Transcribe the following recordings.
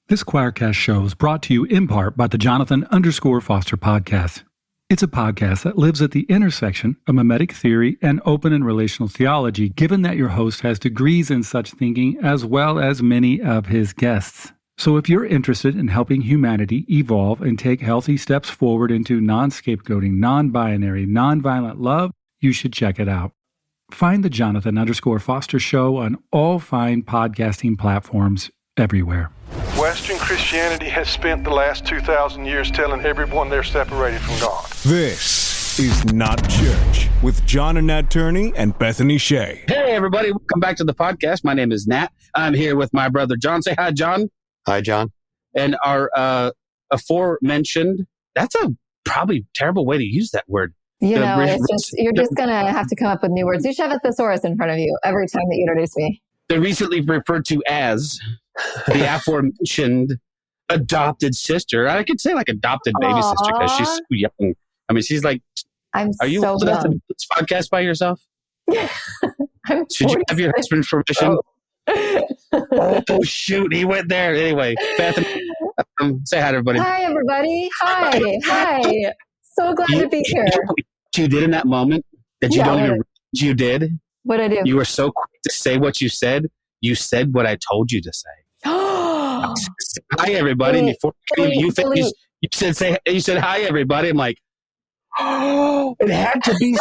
This Choircast show is brought to you in part by the Jonathan_Foster podcast. It's a podcast that lives at the intersection of mimetic theory and open and relational theology, given that your host has degrees in such thinking as well as many of his guests. So if you're interested in helping humanity evolve and take healthy steps forward into non-scapegoating, non-binary, non-violent love, you should check it out. Find the Jonathan_Foster show on all fine podcasting platforms everywhere. Western Christianity has spent the last 2,000 years telling everyone they're separated from God. This is Not Church with John and Nat Turney and Bethany Shea. Hey, everybody. Welcome back to the podcast. My name is Nat. I'm here with my brother, John. Say hi, John. Hi, John. And our aforementioned, that's a probably terrible way to use that word. You know, you're just going to have to come up with new words. You should have a thesaurus in front of you every time that you introduce me. They're recently referred to as the aforementioned adopted sister. I could say like adopted baby sister because she's so young. I mean, she's like, are you old enough to do this podcast by yourself? Should you have your husband's permission? Oh, shoot. He went there. Anyway, Bethany, say hi to everybody. Hi, everybody. Hi. So glad to be here. What you did in that moment that you don't even realize you did? What I do? You were so quick to say what you said. You said what I told you to say. Hi, everybody. Before you said hi, everybody. I'm like, it had to be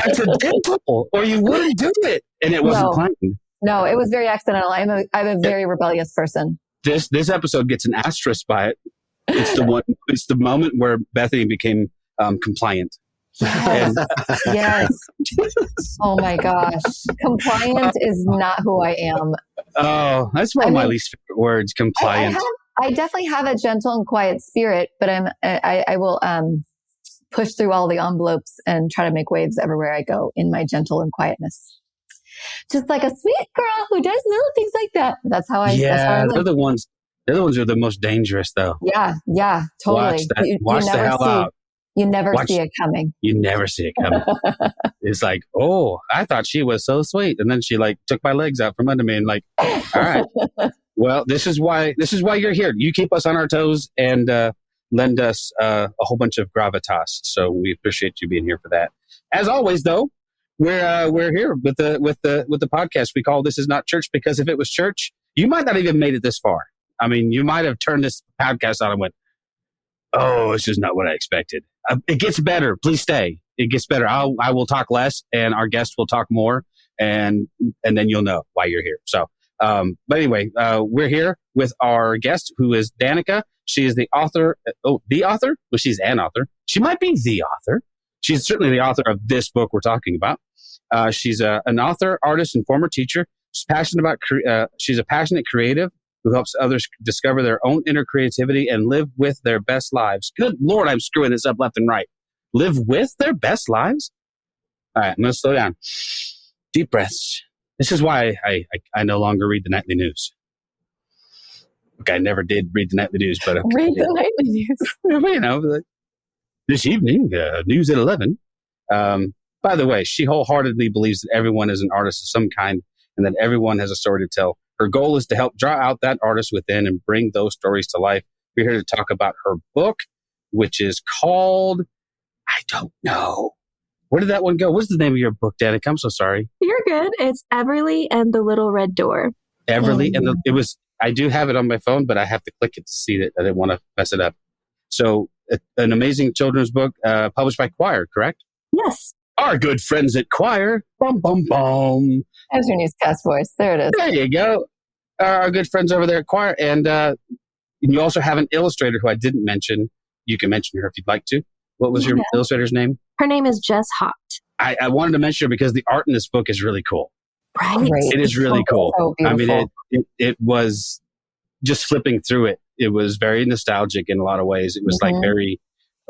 accidental, or you wouldn't do it, and it wasn't planned. No, it was very accidental. I'm a very rebellious person. This episode gets an asterisk by it. It's the moment where Bethany became compliant. Yes. Yes. Oh my gosh. Compliant is not who I am. Oh, that's one of my least favorite words, compliant. I definitely have a gentle and quiet spirit, but I will push through all the envelopes and try to make waves everywhere I go in my gentle and quietness. Just like a sweet girl who does little things like that. That's how I live. They're the ones who are the most dangerous though. Yeah, totally. Watch the hell out. You never see it coming. You never see it coming. It's like, oh, I thought she was so sweet. And then she like took my legs out from under me and like, all right. Well, this is why you're here. You keep us on our toes and lend us a whole bunch of gravitas. So we appreciate you being here for that. As always, though, we're here with the podcast. We call This Is Not Church because if it was church, you might not even made it this far. I mean, you might have turned this podcast on and went, oh, it's just not what I expected. It gets better. Please stay. It gets better. I will talk less and our guests will talk more and then you'll know why you're here. So, but anyway, we're here with our guest who is Dannika. She is the author. The author? Well, she's an author. She might be the author. She's certainly the author of this book we're talking about. She's an author, artist, and former teacher. She's passionate about, she's a passionate creative who helps others discover their own inner creativity and live with their best lives. Good Lord, I'm screwing this up left and right. Live with their best lives? All right, I'm going to slow down. Deep breaths. This is why I no longer read the nightly news. Okay, I never did read the nightly news, but... Okay. Read the nightly news. You know, this evening, news at 11. By the way, she wholeheartedly believes that everyone is an artist of some kind and that everyone has a story to tell. Her goal is to help draw out that artist within and bring those stories to life. We're here to talk about her book, which is called, I don't know. Where did that one go? What's the name of your book, Dannika? I'm so sorry. You're good. It's Everly and the Little Red Door. Everly and I do have it on my phone, but I have to click it to see it. I didn't want to mess it up. So an amazing children's book published by Choir, correct? Yes. Our good friends at Choir. Bum, bum, bum. There's your newscast voice. There it is. There you go. Our good friends over there at Choir. And you also have an illustrator who I didn't mention. You can mention her if you'd like to. What was your illustrator's name? Her name is Jess Hott. I wanted to mention her because the art in this book is really cool. Right. It is really cool. So I mean, it was just flipping through it. It was very nostalgic in a lot of ways. It was like very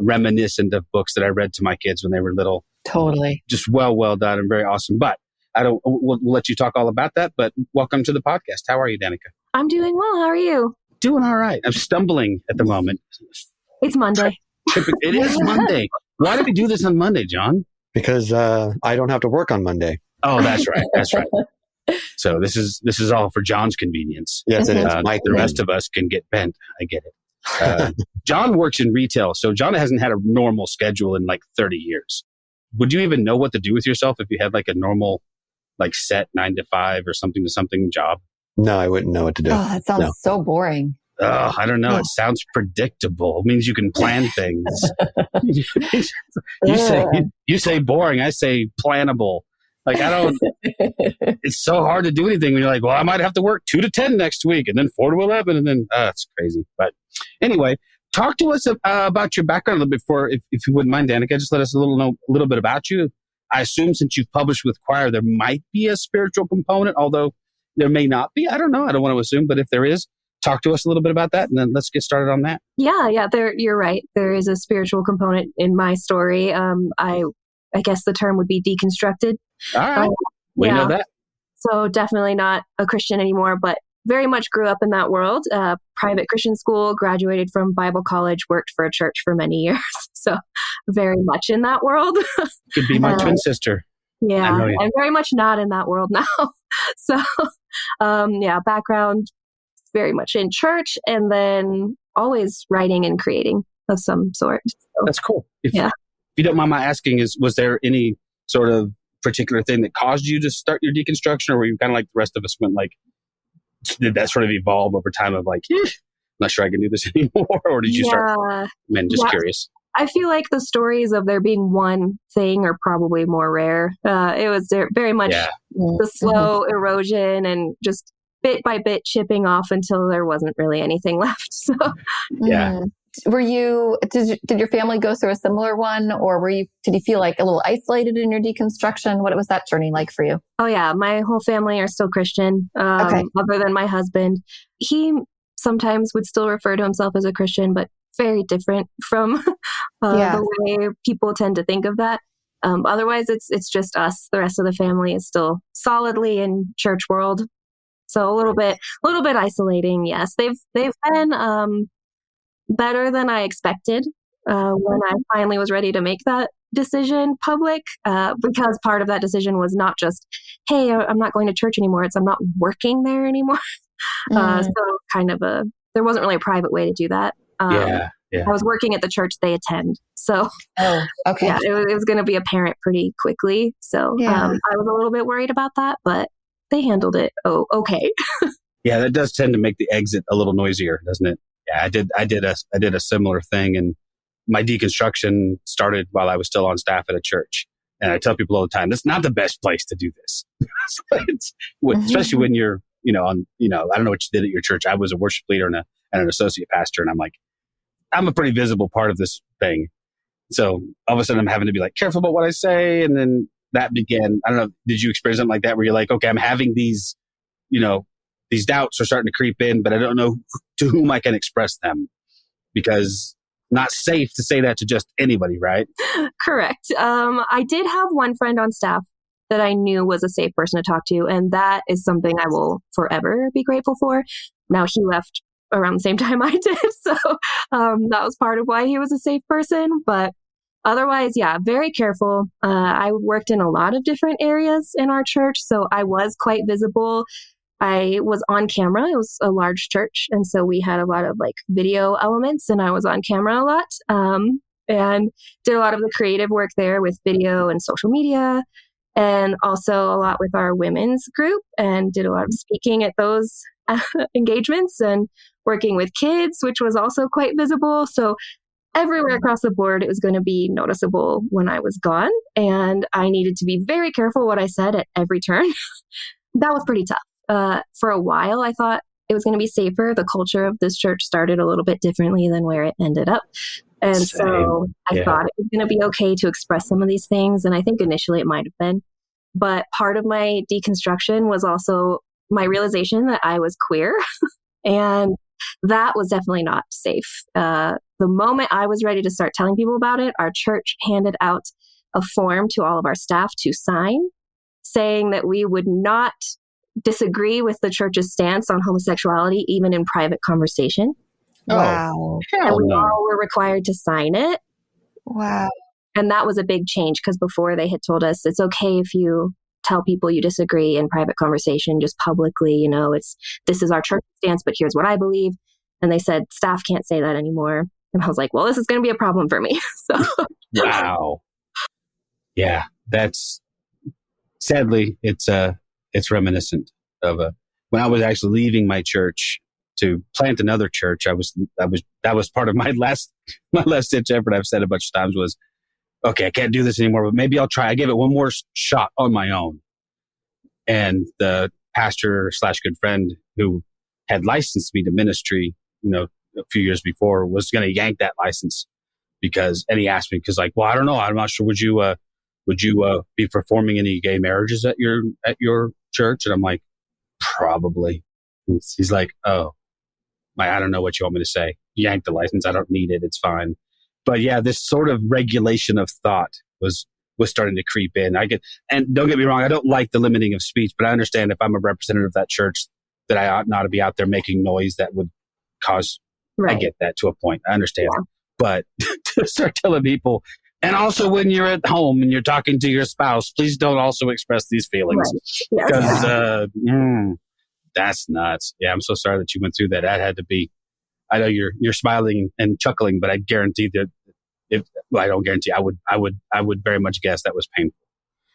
reminiscent of books that I read to my kids when they were little. Totally. Just well done and very awesome. But we'll let you talk all about that. But welcome to the podcast. How are you, Dannika? I'm doing well. How are you? Doing all right. I'm stumbling at the moment. It's Monday. It is Monday. Why did we do this on Monday, John? Because I don't have to work on Monday. Oh, that's right. That's right. So this is all for John's convenience. Yes, it is. The rest of us can get bent. I get it. John works in retail, so John hasn't had a normal schedule in like 30 years. Would you even know what to do with yourself if you had like a normal, like set 9 to 5 or something to something job? No, I wouldn't know what to do. Oh, that sounds so boring. Oh, I don't know. It sounds predictable. It means you can plan things. You say boring. I say plannable. Like it's so hard to do anything when you're like, well, I might have to work 2 to 10 next week and then 4 to 11. And then it's crazy. But anyway, talk to us about your background a little bit if you wouldn't mind, Dannika. Just let us know a little bit about you. I assume since you've published with Choir, there might be a spiritual component, although there may not be. I don't know. I don't want to assume, but if there is, talk to us a little bit about that, and then let's get started on that. Yeah. You're right. There is a spiritual component in my story. I guess the term would be deconstructed. All right. We know that. So definitely not a Christian anymore, but very much grew up in that world. Private Christian school, graduated from Bible college, worked for a church for many years. So very much in that world. Could be my twin sister. Yeah. I'm very much not in that world now. So background very much in church, and then always writing and creating of some sort. So, that's cool. If you don't mind my asking, was there any sort of particular thing that caused you to start your deconstruction, or were you kind of like the rest of us went like, did that sort of evolve over time of like, I'm not sure I can do this anymore, or did you start? Just curious. I feel like the stories of there being one thing are probably more rare. It was very much the slow erosion and just bit by bit chipping off until there wasn't really anything left. So, Were you, did your family go through a similar one, or did you feel like a little isolated in your deconstruction? What was that journey like for you? Oh yeah. My whole family are still Christian, other than my husband. He sometimes would still refer to himself as a Christian, but very different from the way people tend to think of that. Otherwise it's just us. The rest of the family is still solidly in church world. So a little bit isolating. Yes. They've been, better than I expected when I finally was ready to make that decision public, because part of that decision was not just, hey, I'm not going to church anymore. It's I'm not working there anymore. So kind of there wasn't really a private way to do that. I was working at the church they attend. So it was going to be apparent pretty quickly. So I was a little bit worried about that, but they handled it. Oh, okay. Yeah, that does tend to make the exit a little noisier, doesn't it? Yeah, I did a similar thing, and my deconstruction started while I was still on staff at a church. And I tell people all the time, that's not the best place to do this. Especially when you're, I don't know what you did at your church. I was a worship leader and an associate pastor, and I'm like, I'm a pretty visible part of this thing. So all of a sudden I'm having to be like careful about what I say. And then that began, I don't know, did you experience something like that where you're like, okay, I'm having these, these doubts are starting to creep in, but I don't know to whom I can express them, because not safe to say that to just anybody, right? Correct. I did have one friend on staff that I knew was a safe person to talk to, and that is something I will forever be grateful for. Now, he left around the same time I did, so that was part of why he was a safe person, but otherwise, very careful. I worked in a lot of different areas in our church, so I was quite visible. I was on camera. It was a large church, and so we had a lot of like video elements, and I was on camera a lot, and did a lot of the creative work there with video and social media, and also a lot with our women's group, and did a lot of speaking at those engagements and working with kids, which was also quite visible. So everywhere across the board, it was going to be noticeable when I was gone, and I needed to be very careful what I said at every turn. That was pretty tough. For a while, I thought it was going to be safer. The culture of this church started a little bit differently than where it ended up. And so I thought it was going to be okay to express some of these things. And I think initially it might have been. But part of my deconstruction was also my realization that I was queer. And that was definitely not safe. The moment I was ready to start telling people about it, our church handed out a form to all of our staff to sign, saying that we would not disagree with the church's stance on homosexuality, even in private conversation. Wow. And we all were required to sign it. Wow. And that was a big change, because before they had told us it's okay if you tell people you disagree in private conversation, just publicly, this is our church stance, but here's what I believe. And they said, staff can't say that anymore. And I was like, well, this is going to be a problem for me. So Wow. Yeah, that's sadly, it's reminiscent of when I was actually leaving my church to plant another church. That was part of my last ditch effort. I've said a bunch of times was, okay, I can't do this anymore, but maybe I'll try. I gave it one more shot on my own. And the pastor / good friend who had licensed me to ministry, a few years before, was going to yank that license and he asked me, because well, I don't know. I'm not sure. Would you be performing any gay marriages at your church? And I'm like, probably. He's like, oh, I don't know what you want me to say. Yank the license. I don't need it. It's fine. But yeah, this sort of regulation of thought was starting to creep in. And don't get me wrong, I don't like the limiting of speech, but I understand if I'm a representative of that church that I ought not to be out there making noise that would cause. Right. I get that to a point. I understand. Yeah. But to start telling people, and also when you're at home and you're talking to your spouse, please don't also express these feelings. Because that's nuts. Yeah, I'm so sorry that you went through that. That had to be. I know you're smiling and chuckling, but I guarantee that I don't guarantee. I would very much guess that was painful.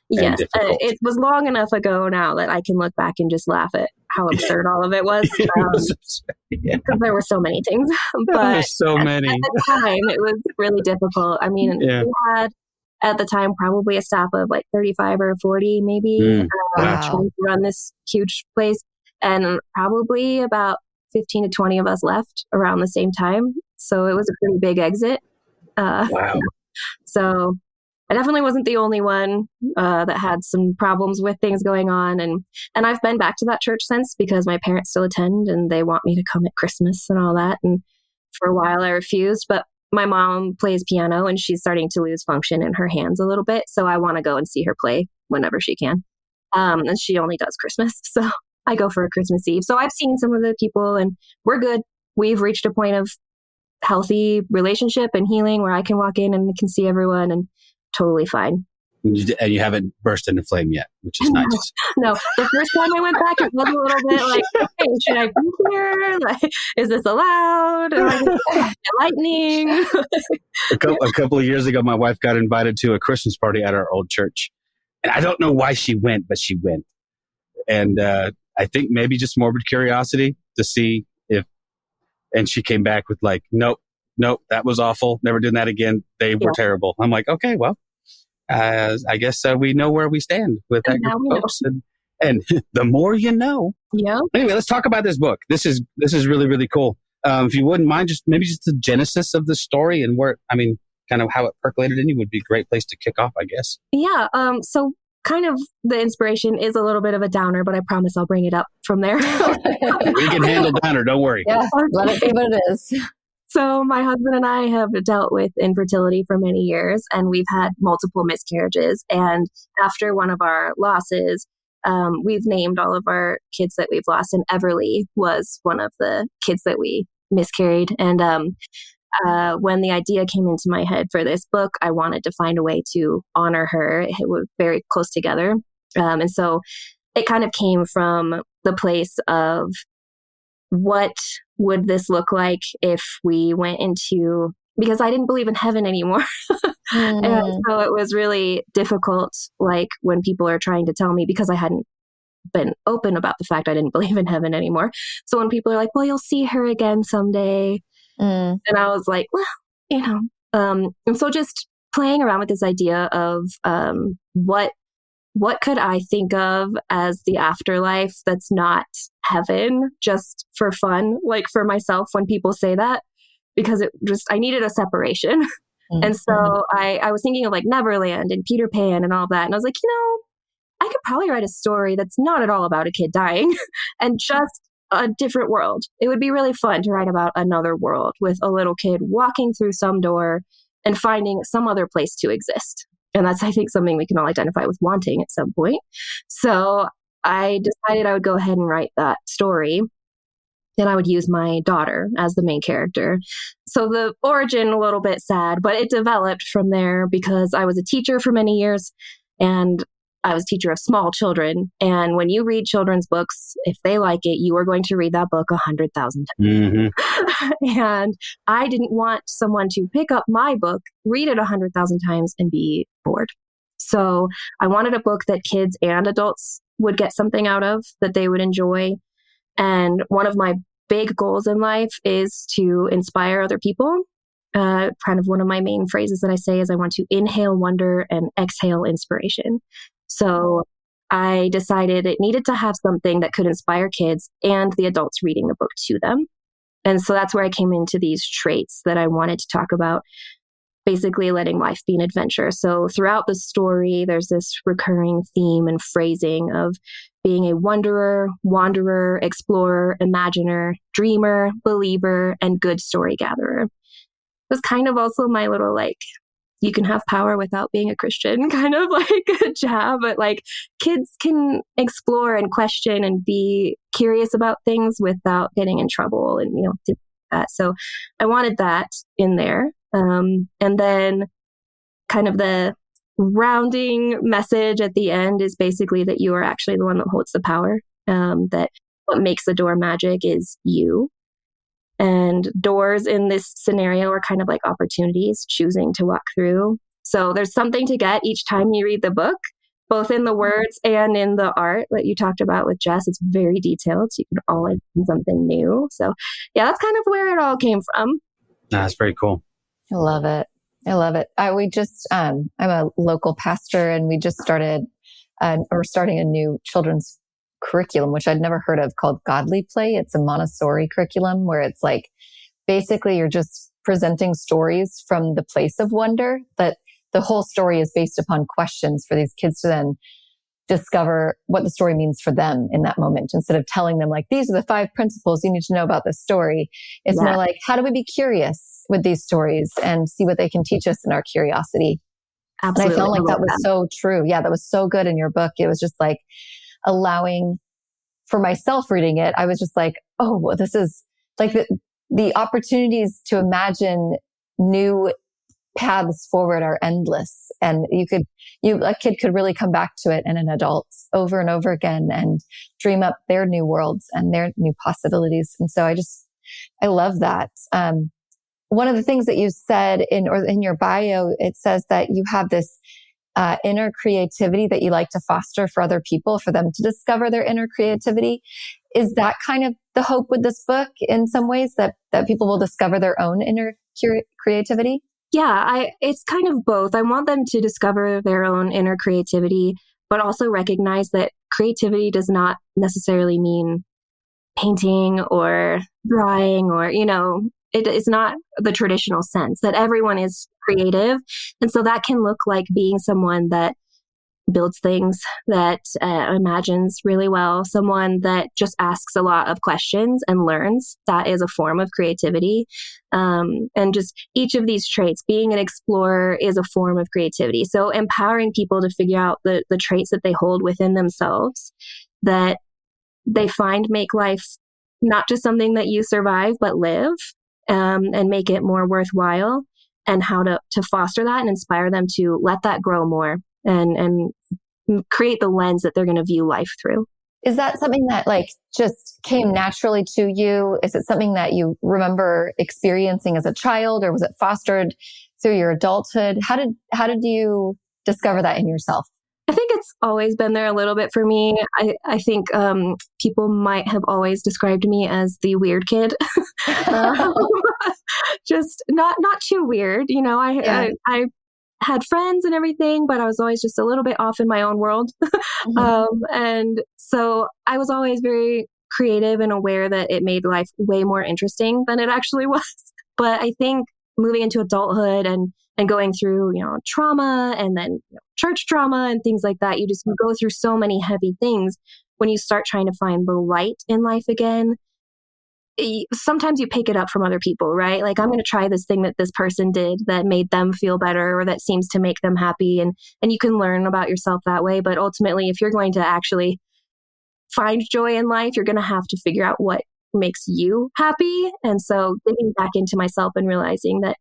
Yes, it was long enough ago now that I can look back and just laugh at how absurd all of it was. Because there were so many things. But so many. At the time, it was really difficult. I mean, we had at the time probably a staff of like 35 or 40 maybe, trying to run this huge place. And probably about 15 to 20 of us left around the same time. So it was a pretty big exit. Wow. So I definitely wasn't the only one that had some problems with things going on. And I've been back to that church since because my parents still attend and they want me to come at Christmas and all that. And for a while I refused, but my mom plays piano and she's starting to lose function in her hands a little bit. So I want to go and see her play whenever she can. And she only does Christmas. So I go for a Christmas Eve. So I've seen some of the people and we're good. We've reached a point of healthy relationship and healing where I can walk in and can see everyone and totally fine. And you haven't burst into flame yet, which is nice. No, the first time I went back, it was a little bit like, okay, should I be here? Like, is this allowed? Lightning. A couple of years ago, my wife got invited to a Christmas party at our old church. And I don't know why she went, but she went. And I think maybe just morbid curiosity to see and she came back with like, nope, that was awful. Never doing that again. They were terrible. I'm like, okay, well, I guess we know where we stand with that group of folks. And the more you know. Yeah. Anyway, let's talk about this book. This is really, really cool. If you wouldn't mind, just the genesis of the story and kind of how it percolated in you would be a great place to kick off, I guess. Yeah. So kind of the inspiration is a little bit of a downer, but I promise I'll bring it up from there. We can handle downer. Don't worry. Yeah, let it be what it is. So my husband and I have dealt with infertility for many years, and we've had multiple miscarriages. And after one of our losses, we've named all of our kids that we've lost, and Everly was one of the kids that we miscarried. And when the idea came into my head for this book, I wanted to find a way to honor her. It was very close together. And so it kind of came from the place of what would this look like if we went into, because I didn't believe in heaven anymore. And so it was really difficult, like when people are trying to tell me, because I hadn't been open about the fact I didn't believe in heaven anymore. So when people are like, well, you'll see her again someday. And I was like, well, and so just playing around with this idea of what could I think of as the afterlife that's not heaven, just for fun, like for myself when people say that, because I needed a separation. And so I was thinking of like Neverland and Peter Pan and all that. And I was like, I could probably write a story that's not at all about a kid dying and just a different world. It would be really fun to write about another world with a little kid walking through some door and finding some other place to exist. And that's, I think, something we can all identify with wanting at some point. So I decided I would go ahead and write that story. Then I would use my daughter as the main character. So the origin, a little bit sad, but it developed from there because I was a teacher for many years. And I was a teacher of small children. And when you read children's books, if they like it, you are going to read that book 100,000 times. Mm-hmm. And I didn't want someone to pick up my book, read it 100,000 times, and be bored. So I wanted a book that kids and adults would get something out of, that they would enjoy. And one of my big goals in life is to inspire other people. Kind of one of my main phrases that I say is I want to inhale wonder and exhale inspiration. So I decided it needed to have something that could inspire kids and the adults reading the book to them. And so that's where I came into these traits that I wanted to talk about, basically letting life be an adventure. So throughout the story, there's this recurring theme and phrasing of being a wanderer, wanderer, explorer, imaginer, dreamer, believer, and good story gatherer. It was kind of also my little you can have power without being a Christian kind of a jab, but kids can explore and question and be curious about things without getting in trouble and, things like that. So I wanted that in there. And then kind of the rounding message at the end is basically that you are actually the one that holds the power, that what makes the door magic is you. And doors in this scenario are kind of like opportunities, choosing to walk through. So there's something to get each time you read the book, both in the words and in the art that you talked about with Jess. It's very detailed, so you can always find something new. So yeah, that's kind of where it all came from. That's very cool. I love it. I love it. I'm a local pastor, and we just starting a new children's curriculum, which I'd never heard of, called Godly Play. It's a Montessori curriculum where it's basically you're just presenting stories from the place of wonder, but the whole story is based upon questions for these kids to then discover what the story means for them in that moment. Instead of telling them these are the 5 principles you need to know about this story, it's more how do we be curious with these stories and see what they can teach us in our curiosity. Absolutely. And I felt like that was so true. Yeah, that was so good in your book. It was just allowing, for myself reading it, I was just oh, well, this is the opportunities to imagine new paths forward are endless. And a kid could really come back to it, and an adult over and over again, and dream up their new worlds and their new possibilities. And so I love that. One of the things that you said in your bio, it says that you have this inner creativity that you like to foster for other people, for them to discover their inner creativity. Is that kind of the hope with this book in some ways, that people will discover their own inner creativity? Yeah, it's kind of both. I want them to discover their own inner creativity, but also recognize that creativity does not necessarily mean painting or drawing or, it is not the traditional sense that everyone is creative. And so that can look like being someone that builds things, that imagines really well, someone that just asks a lot of questions and learns. That is a form of creativity. And just each of these traits, being an explorer is a form of creativity. So empowering people to figure out the traits that they hold within themselves, that they find make life not just something that you survive, but live, and make it more worthwhile, and how to foster that and inspire them to let that grow more and create the lens that they're going to view life through. Is that something that just came naturally to you? Is it something that you remember experiencing as a child, or was it fostered through your adulthood? How did you discover that in yourself? I think it's always been there a little bit for me. I think people might have always described me as the weird kid. Just not too weird. I had friends and everything, but I was always just a little bit off in my own world. And so I was always very creative and aware that it made life way more interesting than it actually was. But I think moving into adulthood and going through, trauma and then church trauma and things like that, you go through so many heavy things. When you start trying to find the light in life again, sometimes you pick it up from other people, right? I'm going to try this thing that this person did that made them feel better, or that seems to make them happy. And you can learn about yourself that way. But ultimately, if you're going to actually find joy in life, you're going to have to figure out what makes you happy. And so digging back into myself and realizing that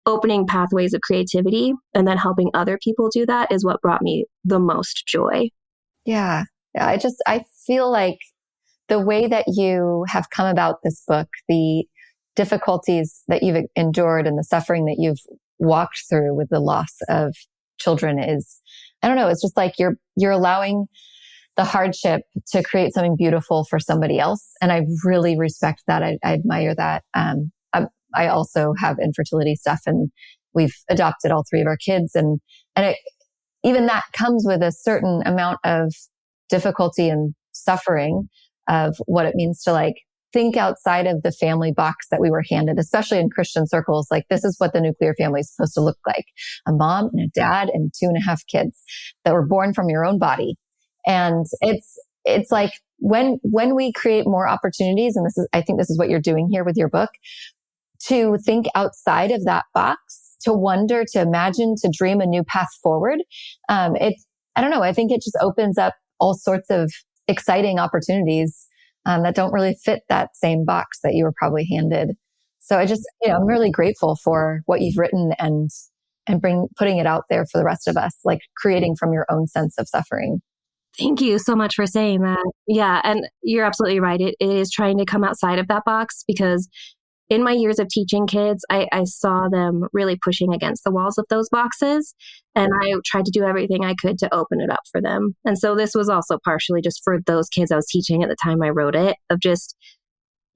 opening pathways of creativity and then helping other people do that is what brought me the most joy. Yeah. I feel like the way that you have come about this book, the difficulties that you've endured and the suffering that you've walked through with the loss of children is, I don't know, it's just like you're allowing the hardship to create something beautiful for somebody else. And I really respect that. I admire that. I also have infertility stuff, and we've adopted all 3 of our kids. And even that comes with a certain amount of difficulty and suffering of what it means to like think outside of the family box that we were handed, especially in Christian circles. Like, this is what the nuclear family is supposed to look like: a mom and a dad and 2.5 kids that were born from your own body. And it's like when we create more opportunities, and I think this is what you're doing here with your book, to think outside of that box, to wonder, to imagine, to dream a new path forward. I don't know. I think it just opens up all sorts of exciting opportunities that don't really fit that same box that you were probably handed. So I'm really grateful for what you've written and putting it out there for the rest of us, like creating from your own sense of suffering. Thank you so much for saying that. Yeah. And you're absolutely right. It is trying to come outside of that box, because in my years of teaching kids, I saw them really pushing against the walls of those boxes. And I tried to do everything I could to open it up for them. And so this was also partially just for those kids I was teaching at the time I wrote it, of just,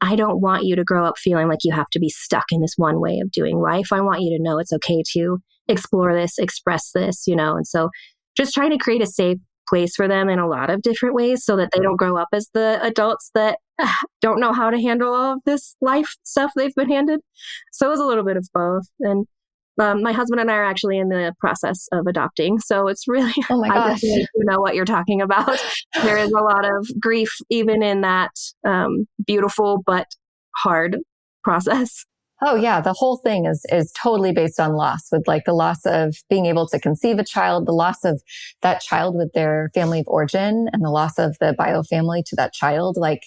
I don't want you to grow up feeling like you have to be stuck in this one way of doing life. I want you to know it's okay to explore this, express this, And so just trying to create a safe place for them in a lot of different ways so that they don't grow up as the adults that don't know how to handle all of this life stuff they've been handed. So it was a little bit of both. And my husband and I are actually in the process of adopting. So it's really, oh my gosh, I know what you're talking about. There is a lot of grief even in that beautiful but hard process. Oh yeah. The whole thing is totally based on loss, with like the loss of being able to conceive a child, the loss of that child with their family of origin, and the loss of the bio family to that child. Like,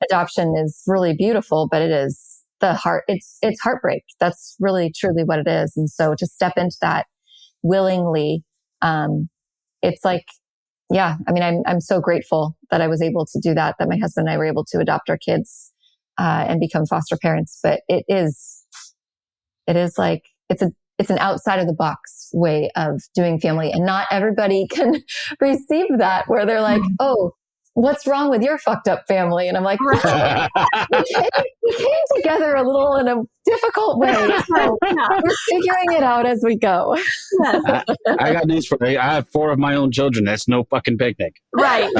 adoption is really beautiful, but it is it's heartbreak. That's really truly what it is. And so to step into that willingly, it's like, yeah, I mean, I'm so grateful that I was able to do that my husband and I were able to adopt our kids and become foster parents. But it is like, it's an outside of the box way of doing family. And not everybody can receive that, where they're like, oh, what's wrong with your fucked up family? And I'm like, we came together a little in a difficult way. So we're figuring it out as we go. I got news for you. I have 4 of my own children. That's no fucking picnic. Right.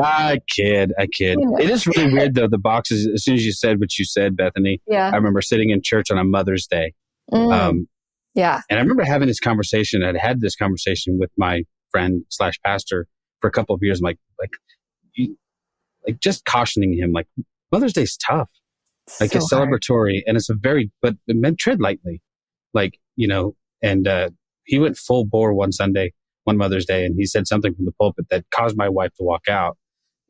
I kid. It is really weird though, the boxes. As soon as you said what you said, Bethany, I remember sitting in church on a Mother's Day. Yeah. And I remember having this conversation. I'd had this conversation with my friend / pastor for a couple of years. I'm like just cautioning him, like, Mother's Day is tough. Like, so it's celebratory and it's but tread lightly. Like, and he went full bore one Mother's Day, and he said something from the pulpit that caused my wife to walk out.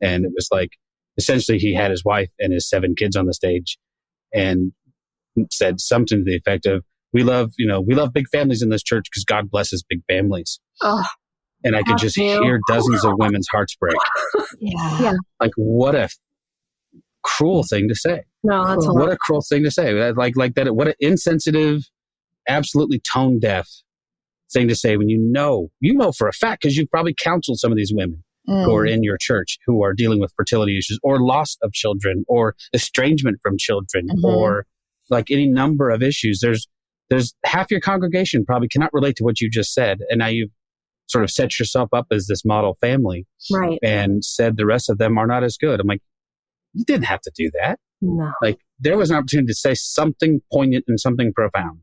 And it was like, essentially he had his wife and his 7 kids on the stage and said something to the effect of, we love big families in this church because God blesses big families. Oh, and I could just hear dozens of women's hearts break. Yeah. Like, what a cruel thing to say. No, that's what a cruel thing to say. Like that. What an insensitive, absolutely tone deaf thing to say when you know for a fact, because you've probably counseled some of these women who are in your church who are dealing with fertility issues or loss of children or estrangement from children or like any number of issues. There's half your congregation probably cannot relate to what you just said. And now you've sort of set yourself up as this model family, right? And said the rest of them are not as good. I'm like, you didn't have to do that. No. Like, there was an opportunity to say something poignant and something profound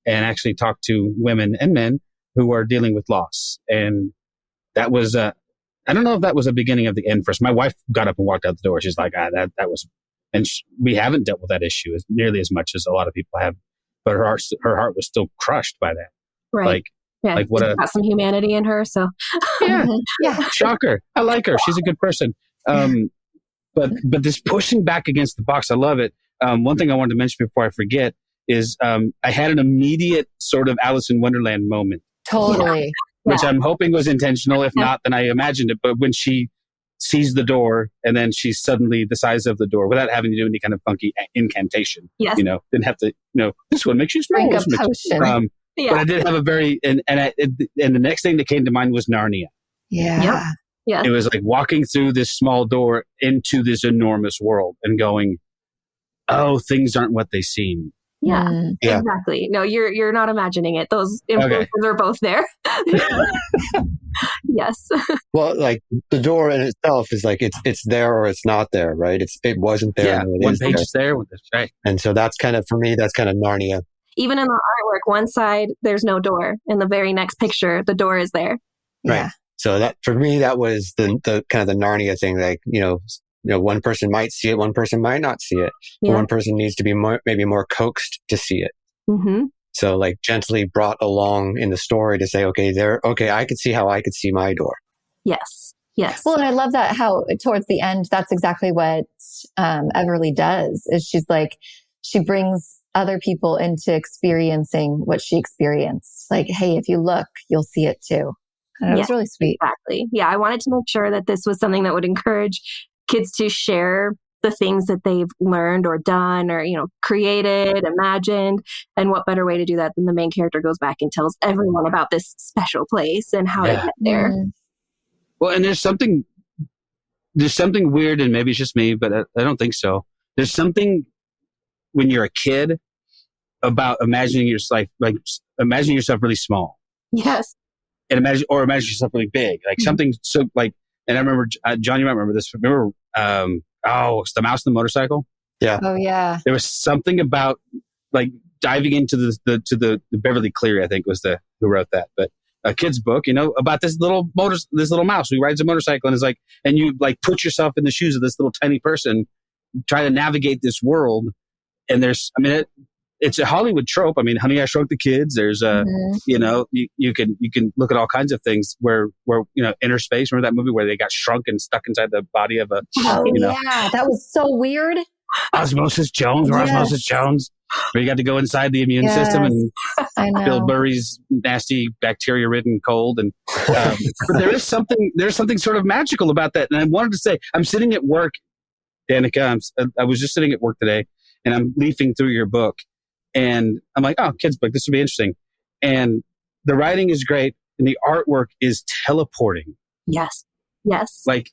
and actually talk to women and men who are dealing with loss. And that was, I don't know if that was the beginning of the end for us. My wife got up and walked out the door. She's like, that was, and we haven't dealt with that issue as nearly as much as a lot of people have, but her heart was still crushed by that. Right. Like what got some humanity in her. So yeah. Shocker. I like her. She's a good person. But this pushing back against the box, I love it. one thing I wanted to mention before I forget is I had an immediate sort of Alice in Wonderland moment. Totally. Which I'm hoping was intentional. If not, then I imagined it. But when she sees the door and then she's suddenly the size of the door without having to do any kind of funky incantation, didn't have to, this one makes you small. Drink a potion. But I did have a very, and the next thing that came to mind was Narnia. Yeah. Yep. Yeah. It was like walking through this small door into this enormous world and going, oh, things aren't what they seem. Yeah, Yeah. exactly. No, you're not imagining it. Those influences are both there. Yes. Well, like the door in itself is like it's there or it's not there, right? It wasn't there. Yeah, and it one is page there. is there, one is right. And so that's kind of, for me, that's kind of Narnia. Even in the artwork, one side there's no door. In the very next picture, the door is there. Yeah. Right. So that, for me, that was the kind of the Narnia thing. Like, one person might see it, one person might not see it. Yeah. One person needs to be maybe more coaxed to see it. Mm-hmm. So like gently brought along in the story to say, okay, I could see how I could see my door. Yes. Yes. Well, and I love that how towards the end, that's exactly what Everly does. Is she's like, she brings other people into experiencing what she experienced. Like, hey, if you look, you'll see it too. And it was really sweet. Exactly. Yeah, I wanted to make sure that this was something that would encourage kids to share the things that they've learned or done or, created, imagined. And what better way to do that than the main character goes back and tells everyone about this special place and how to get there. Mm-hmm. Well, and there's something weird, and maybe it's just me, but I don't think so. There's something when you're a kid about imagining yourself really small. Yes. And imagine yourself really big, like something so like. And I remember, John, you might remember this. Remember, it's the mouse and the motorcycle. Yeah. Oh yeah. There was something about like diving into the Beverly Cleary, I think was who wrote that, but a kid's book, about this little mouse who rides a motorcycle and is like, and you like put yourself in the shoes of this little tiny person, try to navigate this world. And it's a Hollywood trope. I mean, Honey, I Shrunk the Kids. There's you can look at all kinds of things where Inner Space. Remember that movie where they got shrunk and stuck inside the body of a yeah, that was so weird. Osmosis Jones, where Osmosis Jones, where you got to go inside the immune system and Bill Murray's nasty bacteria-ridden cold. And but there's something sort of magical about that. And I wanted to say, I'm sitting at work, Dannika. I was just sitting at work today, and I'm leafing through your book. And I'm like, oh, kid's book, this would be interesting. And the writing is great, and the artwork is teleporting. Yes. Yes. Like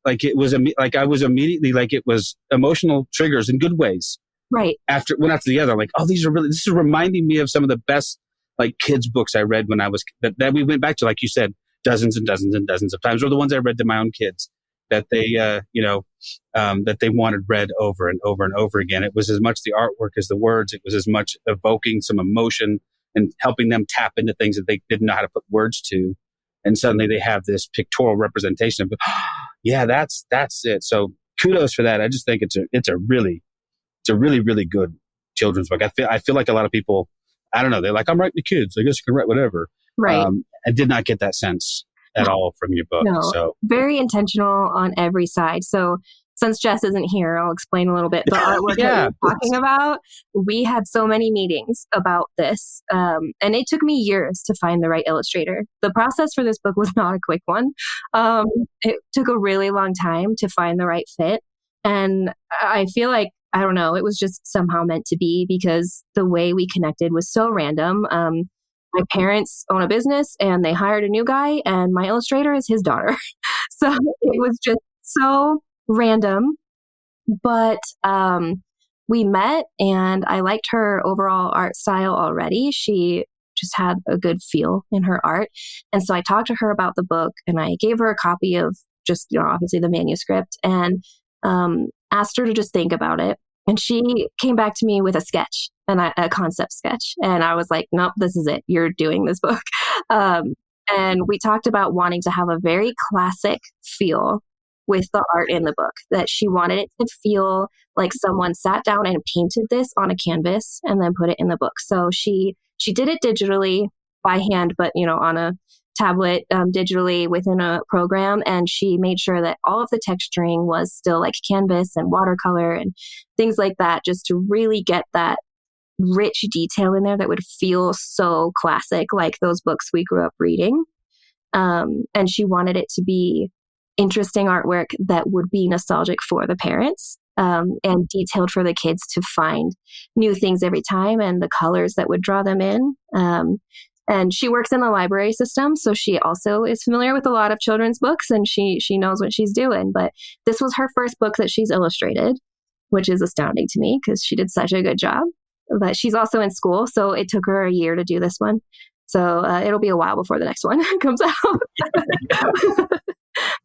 it was like I was immediately like it was emotional triggers in good ways. Right. One after the other, like, oh, this is reminding me of some of the best like kids books I read when I was that we went back to, like you said, dozens and dozens and dozens of times, or the ones I read to my own kids that they that they wanted read over and over and over again. It was as much the artwork as the words. It was as much evoking some emotion and helping them tap into things that they didn't know how to put words to. And suddenly they have this pictorial representation of, yeah, that's it. So kudos for that. I just think it's a really good children's book. I feel like a lot of people, I don't know, they're like, I'm writing to kids, I guess you can write whatever. Right. I did not get that sense at all from your book. No, so very intentional on every side. So since Jess isn't here, I'll explain a little bit the artwork that we're talking about. We had so many meetings about this, and it took me years to find the right illustrator. The process for this book was not a quick one. It took a really long time to find the right fit. And I feel like, I don't know, it was just somehow meant to be because the way we connected was so random. My parents own a business and they hired a new guy, and my illustrator is his daughter. So it was just so random. But we met and I liked her overall art style already. She just had a good feel in her art. And so I talked to her about the book and I gave her a copy of just, obviously the manuscript, and asked her to just think about it. And she came back to me with a sketch and a concept sketch. And I was like, nope, this is it. You're doing this book. And we talked about wanting to have a very classic feel with the art in the book, that she wanted it to feel like someone sat down and painted this on a canvas and then put it in the book. So she did it digitally by hand, but on a tablet digitally within a program, and she made sure that all of the texturing was still like canvas and watercolor and things like that, just to really get that rich detail in there that would feel so classic, like those books we grew up reading. And she wanted it to be interesting artwork that would be nostalgic for the parents, and detailed for the kids to find new things every time, and the colors that would draw them in. And she works in the library system, so she also is familiar with a lot of children's books, and she knows what she's doing. But this was her first book that she's illustrated, which is astounding to me because she did such a good job. But she's also in school, so it took her a year to do this one. So it'll be a while before the next one comes out.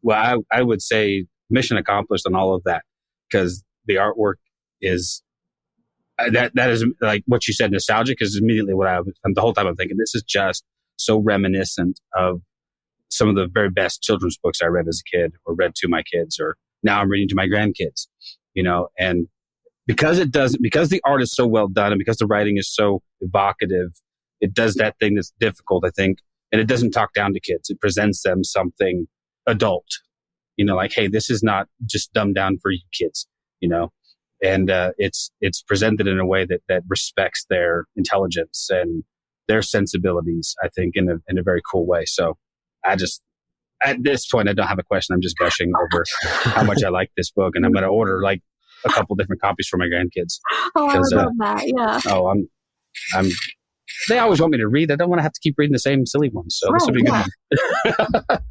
Well, I would say mission accomplished on all of that, because the artwork is that is like what you said, nostalgic is immediately what the whole time I'm thinking, this is just so reminiscent of some of the very best children's books I read as a kid, or read to my kids, or now I'm reading to my grandkids, and because the art is so well done, and because the writing is so evocative, it does that thing that's difficult, I think, and it doesn't talk down to kids. It presents them something adult, like, hey, this is not just dumbed down for you kids, and it's presented in a way that respects their intelligence and their sensibilities, I think, in a very cool way. So I just, at this point, I don't have a question. I'm just gushing over how much I like this book, and I'm going to order like a couple different copies for my grandkids. Oh, I would love that. Yeah. Oh, I'm. They always want me to read. I don't want to have to keep reading the same silly ones. So this will be good.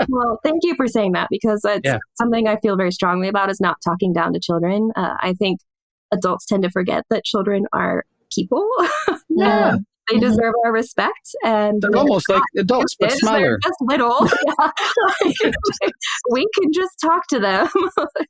Well, thank you for saying that, because it's something I feel very strongly about, is not talking down to children. I think adults tend to forget that children are people. Yeah. They deserve our respect. And they're almost like adults, but smaller. They're just little. We can just talk to them.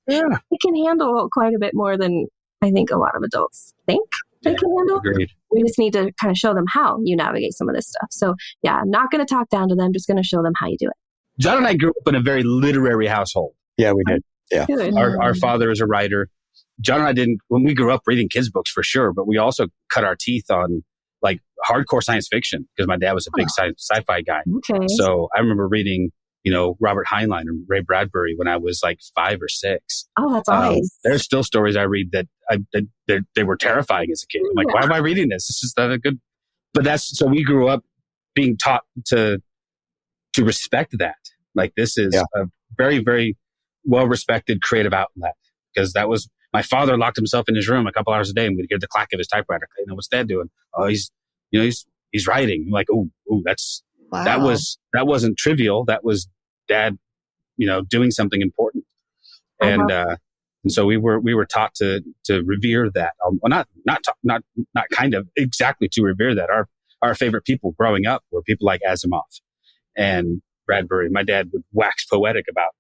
Yeah. They can handle quite a bit more than I think a lot of adults think they can handle. Agreed. We just need to kind of show them how you navigate some of this stuff. So yeah, I'm not going to talk down to them, just going to show them how you do it. John and I grew up in a very literary household. Yeah, we did. Yeah. Our father is a writer. John and I didn't, when we grew up, reading kids' books for sure, but we also cut our teeth on like hardcore science fiction, because my dad was a big sci-fi guy. Okay. So I remember reading, Robert Heinlein and Ray Bradbury when I was like 5 or 6. Oh, that's nice. There's still stories I read that they were terrifying as a kid. I'm like, why am I reading this? This is not a good. But so we grew up being taught to respect that. Like, this is a very, very well respected creative outlet, because that was, my father locked himself in his room a couple hours a day, and we'd hear the clack of his typewriter. What's Dad doing? Oh, he's writing. I'm like, oh, that's. Wow. That wasn't trivial. That was Dad, doing something important. And so we were taught to revere that. Well, not kind of exactly to revere that. Our favorite people growing up were people like Asimov and Bradbury. My dad would wax poetic about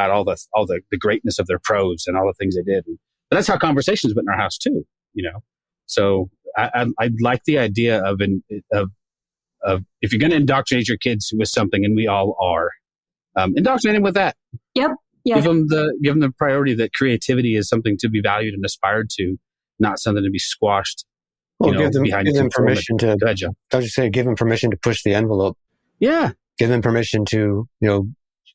all the greatness of their prose and all the things they did. But that's how conversations went in our house too. So I like the idea of if you're going to indoctrinate your kids with something, and we all are, indoctrinate them with that. Yep. Yeah. Give them the priority that creativity is something to be valued and aspired to, not something to be squashed. Well, give them permission to. Go ahead, Joe. I was just saying, give them permission to push the envelope. Yeah. Give them permission to,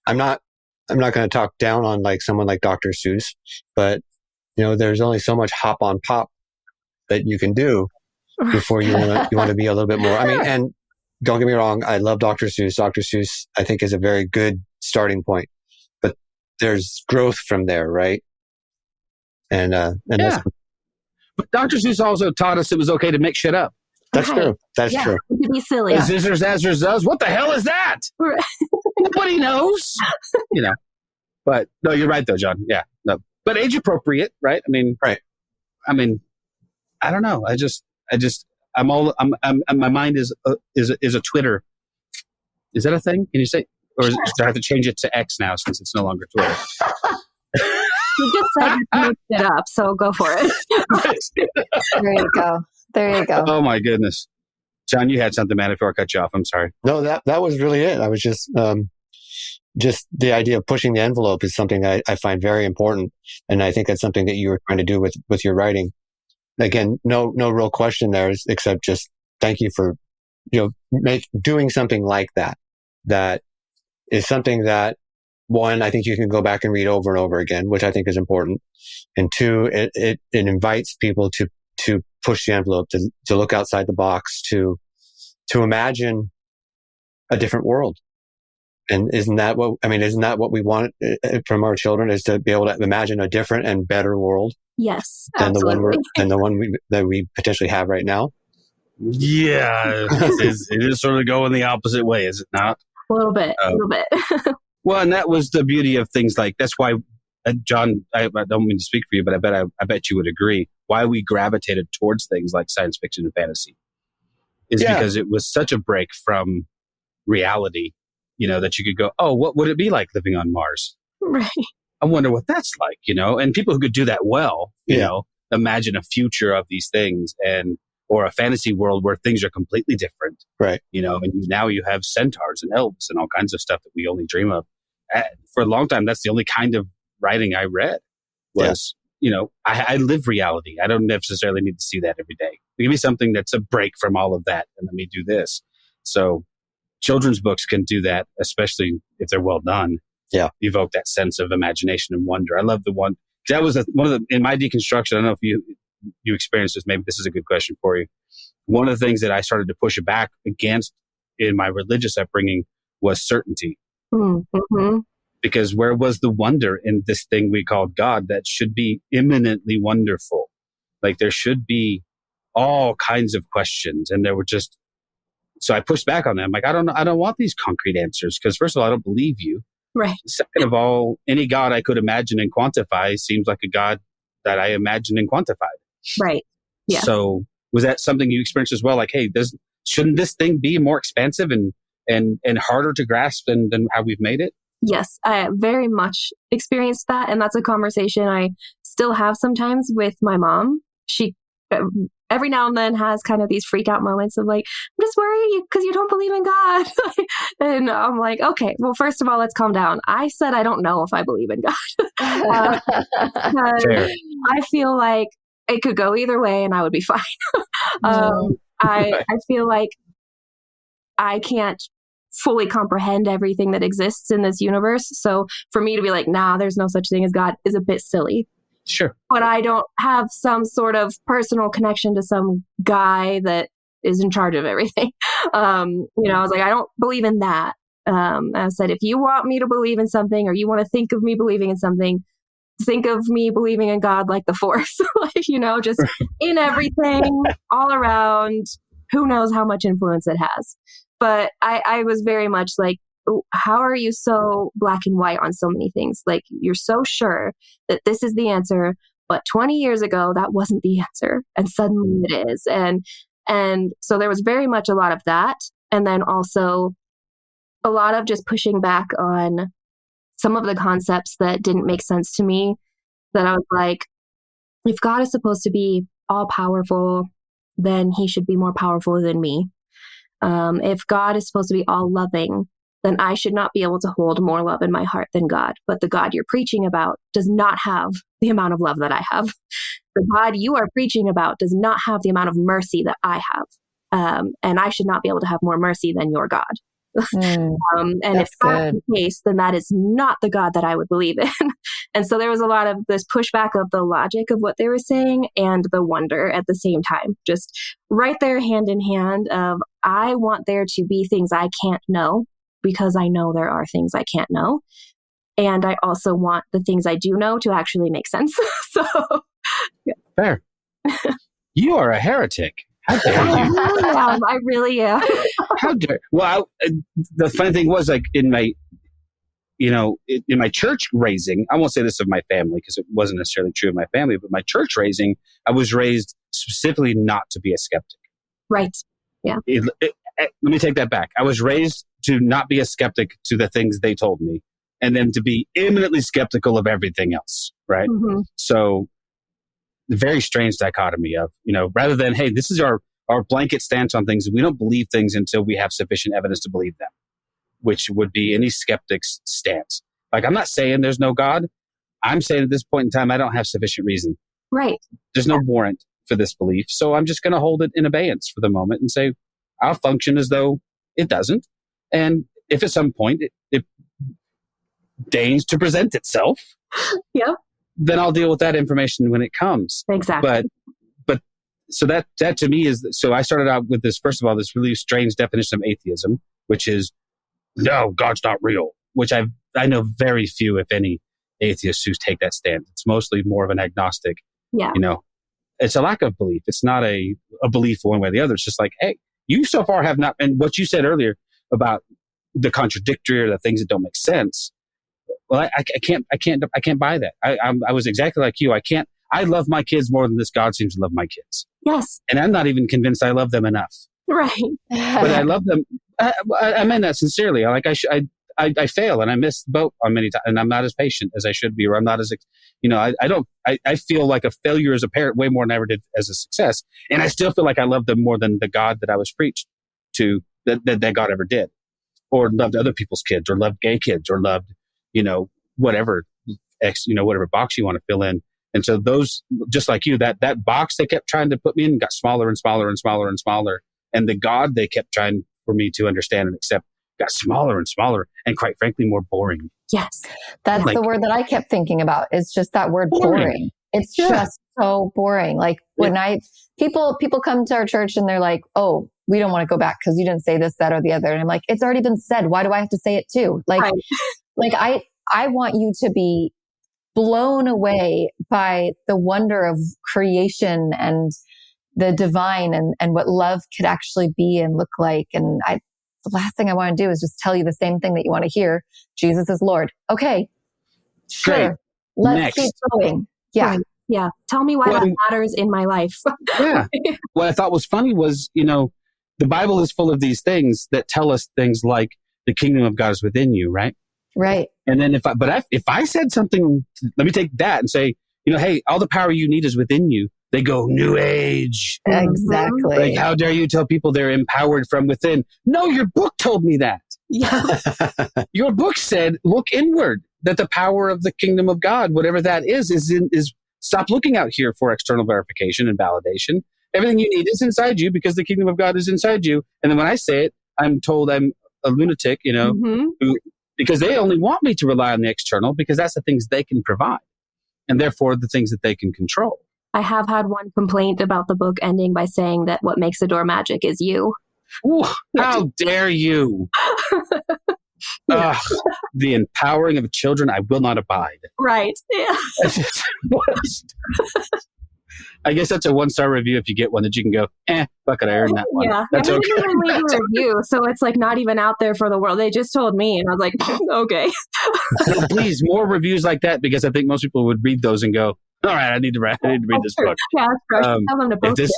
I'm not going to talk down on like someone like Dr. Seuss, but there's only so much hop on pop that you can do before you want to be a little bit more. I mean, and don't get me wrong, I love Dr. Seuss. Dr. Seuss, I think, is a very good starting point, but there's growth from there, right? And that's, but Dr. Seuss also taught us it was okay to make shit up. That's true. That's true. To be silly. Zizzers, zazzers, zuzz. What the hell is that? Nobody knows. But no, you're right though, John. Yeah. No. But age appropriate, right? I mean, right. I mean, I don't know. My mind is a Twitter. Is that a thing? Can you say, or do I have to change it to X now since it's no longer Twitter? You just said you mixed it up, so go for it. There you go. Oh my goodness. John, you had something, man, before I cut you off. I'm sorry. No, that was really it. I was just the idea of pushing the envelope is something I find very important. And I think that's something that you were trying to do with your writing. Again, no real question there, except just thank you for, doing something like that. that is something that, one, I think you can go back and read over and over again, which I think is important. And two, it invites people to push the envelope, to look outside the box, to imagine a different world. And isn't that what we want from our children, is to be able to imagine a different and better world Yes, than absolutely. the one that we potentially have right now? Yeah, it is sort of going the opposite way, is it not? A little bit. Well, and that was the beauty of things like, that's why, John, I don't mean to speak for you, but I bet you would agree, why we gravitated towards things like science fiction and fantasy is because it was such a break from reality, that you could go, oh, what would it be like living on Mars? Right. I wonder what that's like, and people who could do that well, imagine a future of these things or a fantasy world where things are completely different. Right. And now you have centaurs and elves and all kinds of stuff that we only dream of. For a long time, that's the only kind of writing I read was, I live reality. I don't necessarily need to see that every day. Give me something that's a break from all of that and let me do this. So children's books can do that, especially if they're well done. Yeah. Evoke that sense of imagination and wonder. I love the one. That was one of the, in my deconstruction, I don't know if you experienced this, maybe this is a good question for you. One of the things that I started to push back against in my religious upbringing was certainty. Mm-hmm. Because where was the wonder in this thing we called God that should be imminently wonderful? Like there should be all kinds of questions. And there were so I pushed back on them. Like, I don't want these concrete answers because first of all, I don't believe you. Right. Second of all, any God I could imagine and quantify seems like a God that I imagined and quantified. Right. Yeah. So was that something you experienced as well? Like, hey, shouldn't this thing be more expansive and harder to grasp than how we've made it? Yes, I very much experienced that. And that's a conversation I still have sometimes with my mom. She every now and then has kind of these freak out moments of like, I'm just worried because you don't believe in God. And I'm like, okay, well, first of all, let's calm down. I said, I don't know if I believe in God. Fair. I feel like it could go either way and I would be fine. I feel like I can't fully comprehend everything that exists in this universe. So for me to be like, nah, there's no such thing as God is a bit silly. Sure. But I don't have some sort of personal connection to some guy that is in charge of everything. I was like, I don't believe in that. I said, if you want me to believe in something or you want to think of me believing in something, think of me believing in God like the Force, just in everything, all around. Who knows how much influence it has. But I was very much like, how are you so black and white on so many things? Like, you're so sure that this is the answer, but 20 years ago, that wasn't the answer. And suddenly it is. And so there was very much a lot of that. And then also a lot of just pushing back on some of the concepts that didn't make sense to me, that I was like, if God is supposed to be all powerful, then he should be more powerful than me. If God is supposed to be all loving, then I should not be able to hold more love in my heart than God. But the God you're preaching about does not have the amount of love that I have. The God you are preaching about does not have the amount of mercy that I have. And I should not be able to have more mercy than your God. And if that's the case, then that is not the God that I would believe in. And so there was a lot of this pushback of the logic of what they were saying and the wonder at the same time, just right there hand in hand of, I want there to be things I can't know because I know there are things I can't know. And I also want the things I do know to actually make sense. So, yeah. Fair. You are a heretic. How dare you? I really am. How dare? Well, the funny thing was, like in my, in my church raising, I won't say this of my family because it wasn't necessarily true of my family, but my church raising, I was raised specifically not to be a skeptic. Right. Yeah. Let me take that back. I was raised to not be a skeptic to the things they told me, and then to be imminently skeptical of everything else. Right. Mm-hmm. So, the very strange dichotomy of, rather than, hey, this is our blanket stance on things. We don't believe things until we have sufficient evidence to believe them, which would be any skeptic's stance. Like, I'm not saying there's no God. I'm saying at this point in time, I don't have sufficient reason. Right. There's no warrant for this belief. So I'm just going to hold it in abeyance for the moment and say, I'll function as though it doesn't. And if at some point it deigns to present itself, Yep. then I'll deal with that information when it comes. Exactly. But so that to me is, so I started out with this, first of all, this really strange definition of atheism, which is, no, God's not real, which I know very few, if any, atheists who take that stand. It's mostly more of an agnostic, Yeah. It's a lack of belief. It's not a belief one way or the other. It's just like, hey, you so far have not, and what you said earlier about the contradictory or the things that don't make sense. Well, I can't buy that. I was exactly like you. I love my kids more than this God seems to love my kids. Yes. And I'm not even convinced I love them enough. Right. But I love them. I mean that sincerely. I fail and I miss the boat on many times, and I'm not as patient as I should be, or I'm not as, I feel like a failure as a parent way more than I ever did as a success. And I still feel like I love them more than the God that I was preached to, that God ever did, or loved other people's kids, or loved gay kids, or loved, whatever whatever box you want to fill in. And so those, just like you, that box they kept trying to put me in got smaller and smaller and smaller and smaller. And the God they kept trying for me to understand and accept got smaller and smaller, and quite frankly, more boring. Yes. That's the word that I kept thinking about. It's just that word boring. It's just so boring. Like when people come to our church and they're like, oh, we don't want to go back because you didn't say this, that, or the other. And I'm like, it's already been said. Why do I have to say it too? I want you to be blown away by the wonder of creation and the divine and what love could actually be and look like. And the last thing I want to do is just tell you the same thing that you want to hear. Jesus is Lord. Okay. Sure. Great. Let's keep going. Yeah. Right. Yeah. Tell me why that matters in my life. Yeah. What I thought was funny was, the Bible is full of these things that tell us things like the kingdom of God is within you, right? Right. And then if I said something, let me take that and say, hey, all the power you need is within you. They go, New Age. Exactly. Like, how dare you tell people they're empowered from within? No, your book told me that. Yeah. Your book said, look inward, that the power of the kingdom of God, whatever that is stop looking out here for external verification and validation. Everything you need is inside you because the kingdom of God is inside you. And then when I say it, I'm told I'm a lunatic, because they only want me to rely on the external because that's the things they can provide and therefore the things that they can control. I have had one complaint about the book ending by saying that what makes the door magic is you. Ooh, how dare you? The empowering of children, I will not abide. Right. Yeah. I guess that's a 1-star review if you get one that you can go, fuck it, I earned that one. Yeah. That's okay. I didn't even leave a review, so it's like not even out there for the world. They just told me, and I was like, okay. No, please, more reviews like that, because I think most people would read those and go, all right, I need to read this book. Yeah, tell them to post it.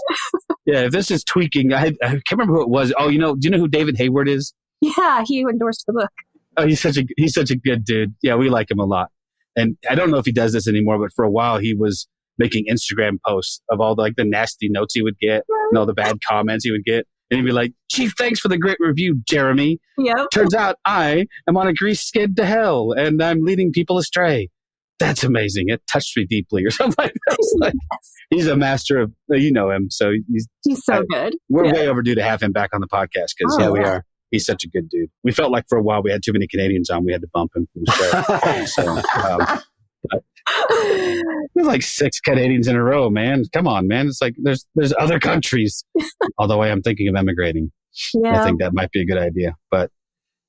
If this is tweaking, I can't remember who it was. Oh, do you know who David Hayward is? Yeah, he endorsed the book. Oh, he's such a good dude. Yeah, we like him a lot. And I don't know if he does this anymore, but for a while he was making Instagram posts of all the nasty notes he would get and all the bad comments he would get. And he'd be like, Chief, thanks for the great review, Jeremy. Yep. Turns out I am on a grease skid to hell and I'm leading people astray. That's amazing. It touched me deeply or something like that. He's a master of, him. So he's so good. We're way overdue to have him back on the podcast because we are. He's such a good dude. We felt like for a while we had too many Canadians on. We had to bump him from the show. There's like 6 Canadians in a row, man. Come on, man. It's like there's other countries. Although I am thinking of emigrating. Yeah. I think that might be a good idea. But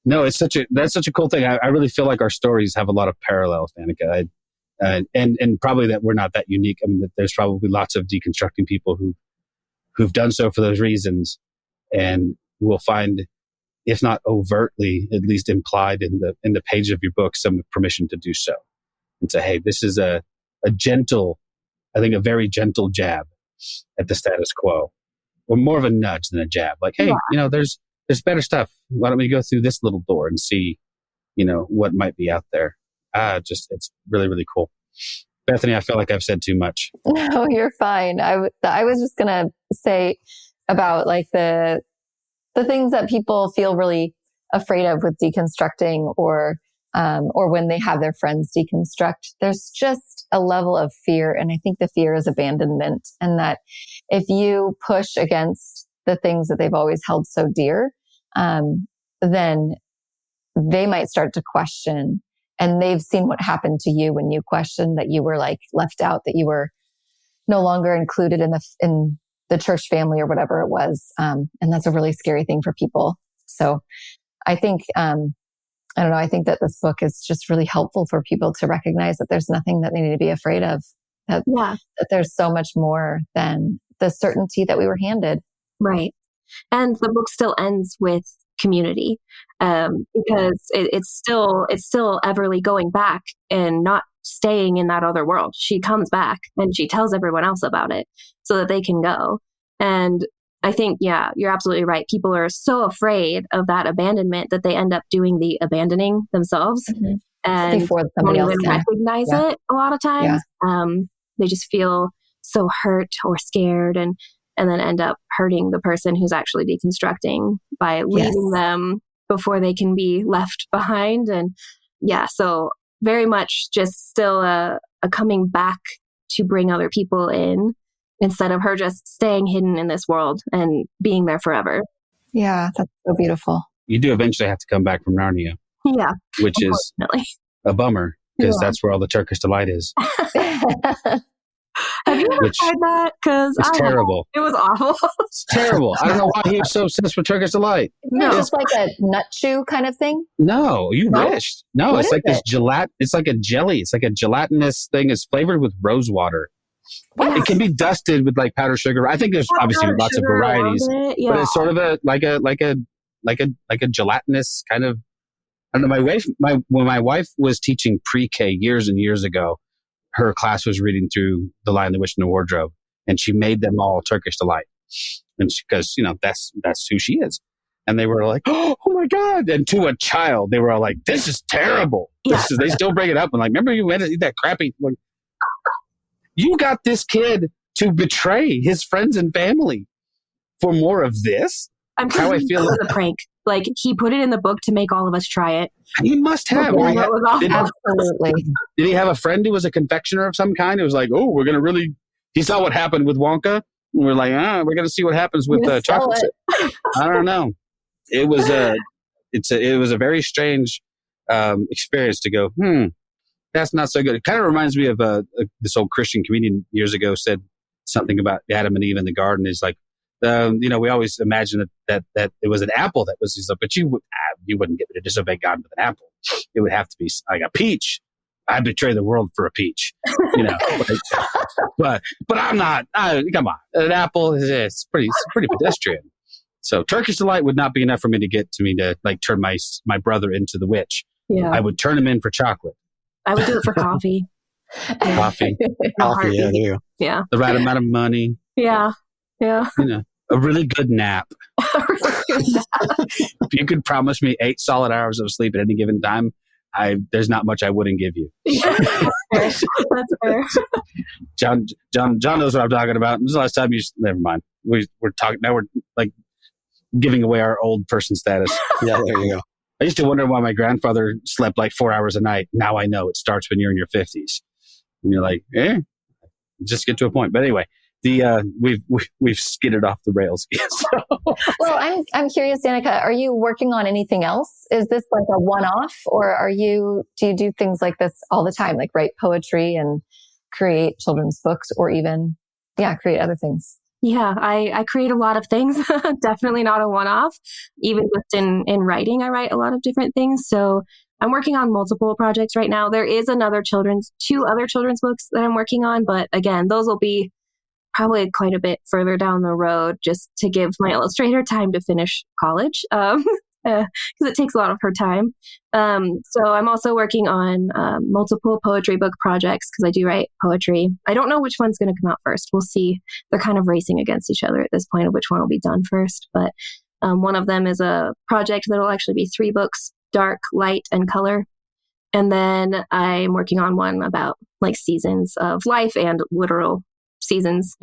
no, that's such a cool thing. I really feel like our stories have a lot of parallels, Dannika. And probably that we're not that unique. I mean, that there's probably lots of deconstructing people who've done so for those reasons, and we'll find, if not overtly, at least implied in the page of your book, some permission to do so, and say, hey, this is a gentle, I think a very gentle jab at the status quo, or more of a nudge than a jab. Like, hey, there's better stuff. Why don't we go through this little door and see, what might be out there? It's really, really cool. Bethany, I feel like I've said too much. No, you're fine. I was just going to say about the things that people feel really afraid of with deconstructing or when they have their friends deconstruct. There's just a level of fear. And I think the fear is abandonment. And that if you push against the things that they've always held so dear, then they might start to question, and they've seen what happened to you when you questioned, that you were like left out, that you were no longer included in the church family or whatever it was. And that's a really scary thing for people. So I think, I don't know, I think that this book is just really helpful for people to recognize that there's nothing that they need to be afraid of, that there's so much more than the certainty that we were handed. Right. And the book still ends with community, because it's still Everly going back and not staying in that other world. She comes back and she tells everyone else about it so that they can go. And I think, you're absolutely right. People are so afraid of that abandonment that they end up doing the abandoning themselves, and before somebody else don't even can recognize it a lot of times. They just feel so hurt or scared, and then end up hurting the person who's actually deconstructing by leaving them before they can be left behind. And so very much just still a coming back to bring other people in, instead of her just staying hidden in this world and being there forever. Yeah, that's so beautiful. You do eventually have to come back from Narnia. Yeah. Which is a bummer, because that's where all the Turkish delight is. Have you ever tried that? Because it's terrible. It was awful. It's terrible. I don't know why he was so obsessed with Turkish delight. No, it's like a nut chew kind of thing. No, you wished. No, it's like this It's like a jelly. It's like a gelatinous thing. It's flavored with rose water. What? It can be dusted with like powdered sugar. I think there's obviously lots of varieties, but it's sort of like a gelatinous kind of. I don't know. When my wife was teaching pre-K years and years ago, her class was reading through The Lion, the Witch, and the Wardrobe, and she made them all Turkish delight, and because that's who she is, and they were like, oh my God! And to a child, they were all like, this is terrible. They still bring it up and like, remember you went to eat that crappy. Like, you got this kid to betray his friends and family for more of this. I'm how I feel. It was a prank. Like, he put it in the book to make all of us try it. He must have. Absolutely. Did he have a friend who was a confectioner of some kind? It was like, oh, we're going to really... He saw what happened with Wonka. And we're like, we're going to see what happens with chocolate chip. I don't know. It was a very strange experience to go, that's not so good. It kind of reminds me of this old Christian comedian years ago said something about Adam and Eve in the garden. Is like, we always imagine that it was an apple that was, but you wouldn't get me to disobey God with an apple. It would have to be like a peach. I'd betray the world for a peach, but I'm not. Come on, an apple is pretty pedestrian. So Turkish delight would not be enough for me to like turn my brother into the witch. Yeah, I would turn him in for chocolate. I would do it for coffee. Coffee. Yeah. The right amount of money. Yeah. A really good nap. If you could promise me 8 solid hours of sleep at any given time, there's not much I wouldn't give you. That's fair. John knows what I'm talking about. This is the last time never mind. We're talking now. We're like giving away our old person status. Yeah, there you go. I used to wonder why my grandfather slept like 4 hours a night. Now I know it starts when you're in your 50s. And you're like, just get to a point. But anyway, we've skidded off the rails again. So. Well, I'm curious, Dannika, are you working on anything else? Is this like a one-off, or do you do things like this all the time, like write poetry and create children's books, or even, create other things? Yeah, I create a lot of things. Definitely not a one-off. Even just in writing, I write a lot of different things. So I'm working on multiple projects right now. There is 2 other children's books that I'm working on. But again, those will be probably quite a bit further down the road, just to give my illustrator time to finish college. Because it takes a lot of her time. So I'm also working on multiple poetry book projects, because I do write poetry. I don't know which one's going to come out first. We'll see. They're kind of racing against each other at this point of which one will be done first. But one of them is a project that will actually be 3 books, dark, light, and color. And then I'm working on one about like seasons of life and literal seasons.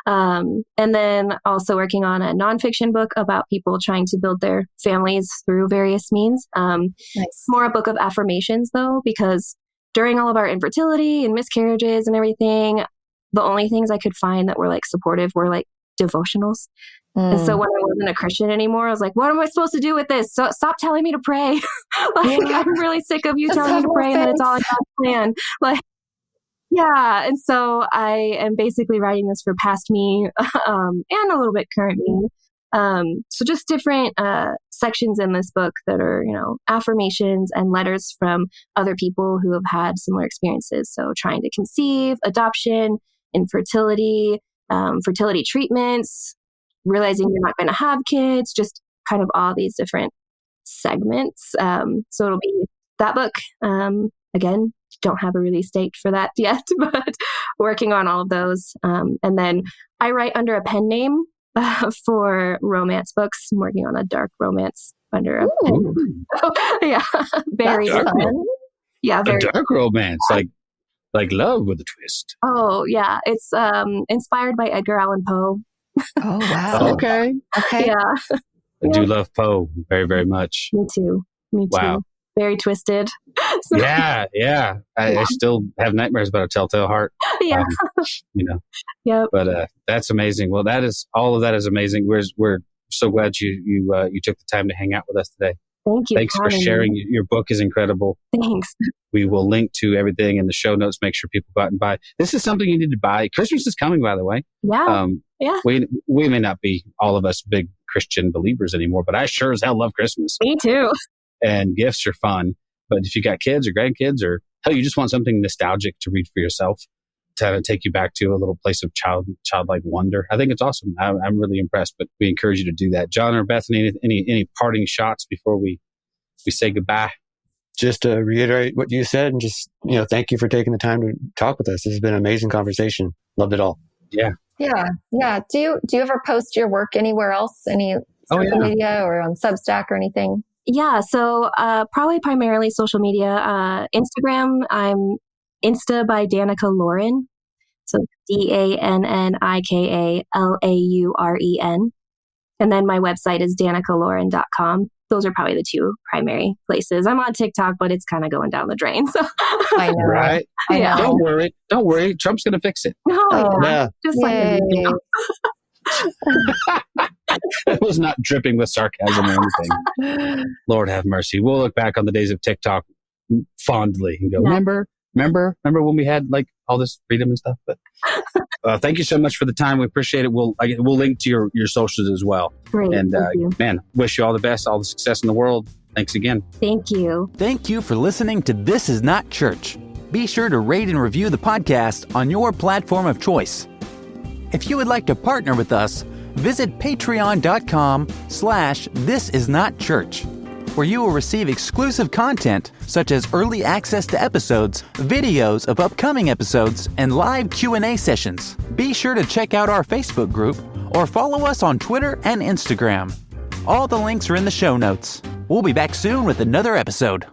And then also working on a nonfiction book about people trying to build their families through various means. Nice. More a book of affirmations though, because during all of our infertility and miscarriages and everything, the only things I could find that were like supportive were like devotionals. And so when I wasn't a Christian anymore, I was like, what am I supposed to do with this? So stop telling me to pray. I'm really sick of you telling me to pray and that it's all in God's plan. Yeah. And so I am basically writing this for past me and a little bit current me. So just different sections in this book that are, affirmations and letters from other people who have had similar experiences. So trying to conceive, adoption, infertility, fertility treatments, realizing you're not going to have kids, just kind of all these different segments. So it'll be that book. Again, don't have a release date for that yet, but working on all of those. And then I write under a pen name for romance books. I'm working on a dark romance under a pen. Yeah, very fun. Yeah, very a dark romance, like love with a twist. Oh yeah, it's inspired by Edgar Allan Poe. Oh wow. Okay. Yeah. I do love Poe very, very much. Me too. Wow. Very twisted. So, yeah. I still have nightmares about A Telltale Heart. Yeah. Yep. But that's amazing. Well, all of that is amazing. We're so glad you took the time to hang out with us today. Thank you. Thanks for sharing. Your book is incredible. Thanks. We will link to everything in the show notes. Make sure people go out and buy. This is something you need to buy. Christmas is coming, by the way. Yeah. Yeah. We may not be all of us big Christian believers anymore, but I sure as hell love Christmas. Me too. And gifts are fun. But if you got kids or grandkids, or hell, you just want something nostalgic to read for yourself, to kind of take you back to a little place of childlike wonder, I think it's awesome. I'm really impressed. But we encourage you to do that. John or Bethany, any parting shots before we say goodbye? Just to reiterate what you said, and just thank you for taking the time to talk with us. This has been an amazing conversation. Loved it all. Yeah. Do you ever post your work anywhere else? Any social media or on Substack or anything? Yeah. So probably primarily social media. Instagram, I'm Insta by Dannika Lauren. So DANNIKALAUREN. And then my website is DannikaLauren.com. Those are probably the two primary places. I'm on TikTok, but it's kind of going down the drain. So I know. Right? Yeah. Don't worry. Trump's going to fix it. No, yeah. Just like It was not dripping with sarcasm or anything. Lord have mercy. We'll look back on the days of TikTok fondly and go, remember when we had like all this freedom and stuff? But thank you so much for the time. We appreciate it. We'll link to your socials as well. Great. And thank you. man, wish you all the best, all the success in the world. Thanks again. Thank you. Thank you for listening to This Is Not Church. Be sure to rate and review the podcast on your platform of choice. If you would like to partner with us, visit patreon.com/thisisnotchurch, where you will receive exclusive content such as early access to episodes, videos of upcoming episodes, and live Q&A sessions. Be sure to check out our Facebook group or follow us on Twitter and Instagram. All the links are in the show notes. We'll be back soon with another episode.